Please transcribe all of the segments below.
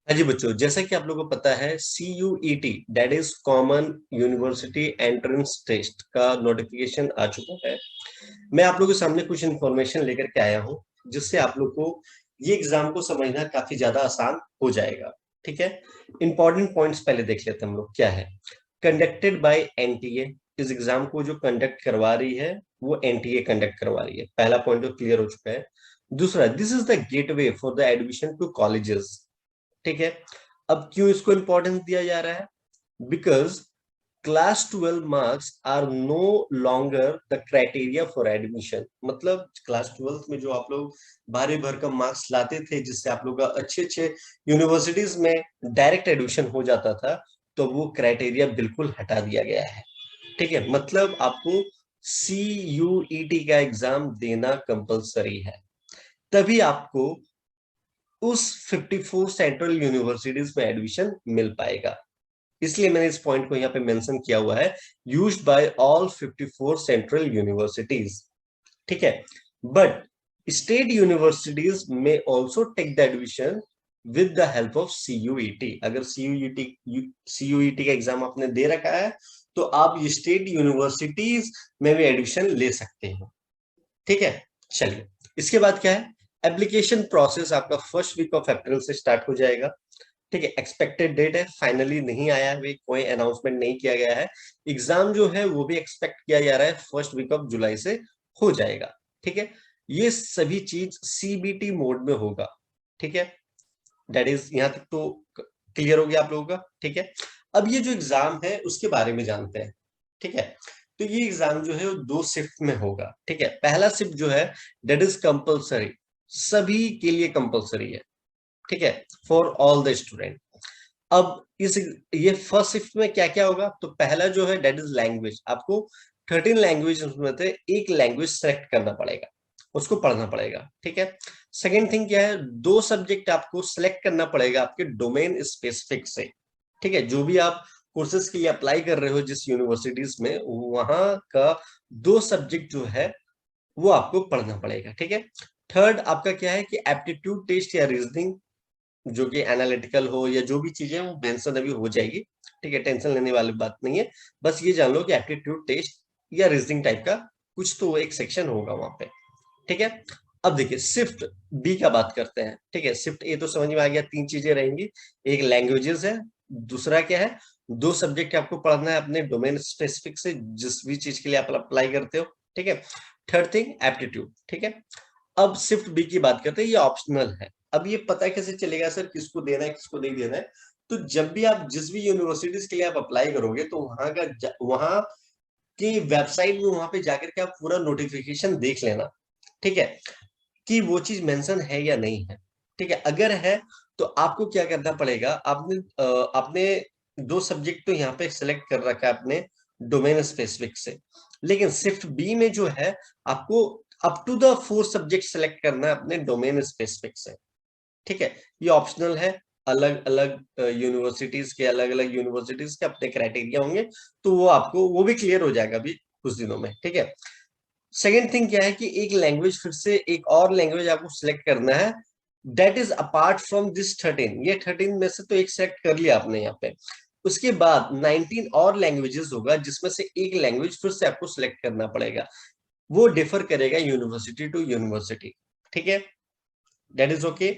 हाँ जी बच्चों, जैसा कि आप लोगों को पता है CUET that is common university entrance test का नोटिफिकेशन आ चुका है। मैं आप लोगों के सामने कुछ इन्फॉर्मेशन लेकर के आया हूँ जिससे आप लोग को ये एग्जाम को समझना काफी ज्यादा आसान हो जाएगा। ठीक है, इंपॉर्टेंट पॉइंट्स पहले देख लेते हैं हम लोग। क्या है? Conducted by NTA। इस एग्जाम को जो कंडक्ट करवा रही है वो NTA कंडक्ट करवा रही है। पहला पॉइंट तो क्लियर हो चुका है। दूसरा, this is the gateway for the admission to colleges. ठीक है, अब क्यों इसको इंपॉर्टेंस दिया जा रहा है? Because class 12 marks are no longer the criteria for admission. मतलब क्लास 12 में जो आप लोग भारी भरकम मार्क्स लाते थे जिससे आप लोग का अच्छे अच्छे यूनिवर्सिटीज में डायरेक्ट एडमिशन हो जाता था, तो वो क्राइटेरिया बिल्कुल हटा दिया गया है। ठीक है, मतलब आपको CUET का एग्जाम देना कंपलसरी है, तभी आपको उस 54 सेंट्रल यूनिवर्सिटीज में एडमिशन मिल पाएगा। इसलिए मैंने इस पॉइंट को यहाँ पे मेंशन किया हुआ है, used by all 54 central universities. ठीक है, बट स्टेट यूनिवर्सिटीज में also take the admission with the help of CUET। अगर CUET का एग्जाम आपने दे रखा है तो आप ये स्टेट यूनिवर्सिटीज में भी एडमिशन ले सकते हैं। ठीक है, चलिए इसके बाद क्या है? एप्लीकेशन प्रोसेस आपका फर्स्ट वीक ऑफ अप्रैल से स्टार्ट हो जाएगा। ठीक है, एक्सपेक्टेड डेट है, फाइनली नहीं आया है, कोई अनाउंसमेंट नहीं किया गया है। एग्जाम जो है वो भी एक्सपेक्ट किया जा रहा है फर्स्ट वीक ऑफ जुलाई से हो जाएगा। ठीक है, ये सभी चीज CBT मोड में होगा। ठीक है, दैट इज यहां तक तो क्लियर हो गया आप लोगों का। ठीक है, अब ये जो एग्जाम है उसके बारे में जानते हैं। ठीक है, तो ये एग्जाम जो है वो 2 शिफ्ट में होगा। ठीक है, पहला शिफ्ट जो है दैट इज कंपलसरी, सभी के लिए कंपलसरी है। ठीक है, फॉर ऑल द स्टूडेंट। अब इस ये फर्स्ट शिफ्ट में क्या क्या होगा? तो पहला जो है दैट इज लैंग्वेज। आपको 13 लैंग्वेज में से एक लैंग्वेज सेलेक्ट करना पड़ेगा, उसको पढ़ना पड़ेगा। ठीक है, सेकेंड थिंग क्या है? 2 सब्जेक्ट आपको सेलेक्ट करना पड़ेगा आपके डोमेन स्पेसिफिक से। ठीक है, जो भी आप कोर्सेज के लिए अप्लाई कर रहे हो जिस यूनिवर्सिटीज में, वहां का 2 सब्जेक्ट जो है वो आपको पढ़ना पड़ेगा। ठीक है, थर्ड आपका क्या है कि एप्टीट्यूड टेस्ट या रीजनिंग, जो कि एनालिटिकल हो या जो भी चीजें वो मेंशन अभी हो जाएगी। ठीक है, टेंशन लेने वाली बात नहीं है। बस ये जान लो कि एप्टीट्यूड टेस्ट या रीजनिंग टाइप का कुछ तो एक सेक्शन होगा वहां पे। ठीक है, अब देखिए शिफ्ट बी का बात करते हैं। ठीक है, शिफ्ट ए तो समझ में आ गया, 3 चीजें रहेंगी। एक लैंग्वेजेस है, दूसरा क्या है? 2 सब्जेक्ट आपको पढ़ना है अपने डोमेन स्पेसिफिक से, जिस भी चीज के लिए आप अप्लाई करते हो। ठीक है, थर्ड थिंग एप्टीट्यूड। ठीक है, अब शिफ्ट बी की बात करते हैं, ये ऑप्शनल है। अब ये पता कैसे चलेगा सर किसको देना है किसको नहीं देना है? तो जब भी आप जिस भी यूनिवर्सिटीज के लिए आप अप्लाई करोगे तो वहां की वेबसाइट में वहां पे जाकर के आप पूरा नोटिफिकेशन देख लेना। ठीक है, कि वो चीज मेंशन है या नहीं है। ठीक है, अगर है तो आपको क्या करना पड़ेगा? आपने 2 सब्जेक्ट तो यहाँ पे सिलेक्ट कर रखा है अपने डोमेन स्पेसिफिक से, लेकिन शिफ्ट बी में जो है आपको up to the 4 subject select करना है अपने डोमेन स्पेसिफिक से। ठीक है, ये ऑप्शनल है। अलग अलग यूनिवर्सिटीज के अपने क्राइटेरिया होंगे, तो वो आपको वो भी क्लियर हो जाएगा अभी कुछ दिनों में। ठीक है, सेकेंड थिंग क्या है कि एक लैंग्वेज, फिर से एक और लैंग्वेज आपको सिलेक्ट करना है, that is apart from this 13। ये 13 में से तो एक सेलेक्ट कर लिया आपने यहाँ पे। उसके बाद 19 और लैंग्वेजेस होगा जिसमें से एक लैंग्वेज फिर से आपको सिलेक्ट करना पड़ेगा। वो डिफर करेगा यूनिवर्सिटी टू यूनिवर्सिटी। ठीक है, दैट इज ओके।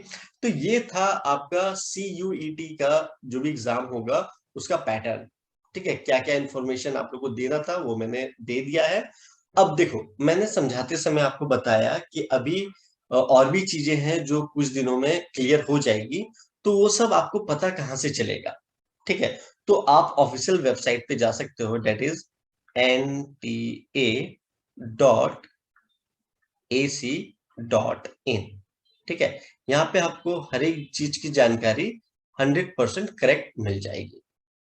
तो ये था आपका CUET का जो भी एग्जाम होगा उसका पैटर्न। ठीक है, क्या क्या इंफॉर्मेशन आप लोग को देना था वो मैंने दे दिया है। अब देखो, मैंने समझाते समय आपको बताया कि अभी और भी चीजें हैं जो कुछ दिनों में क्लियर हो जाएगी, तो वो सब आपको पता कहाँ से चलेगा? ठीक है, तो आप ऑफिशियल वेबसाइट पे जा सकते हो, डेट इज nta.ac.in। ठीक है, यहाँ पे आपको हर एक चीज की जानकारी 100% करेक्ट मिल जाएगी।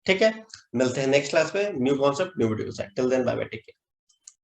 ठीक है, मिलते हैं नेक्स्ट क्लास में, न्यू कॉन्सेप्ट न्यू वीडियो के साथ। Till then bye bye, take care.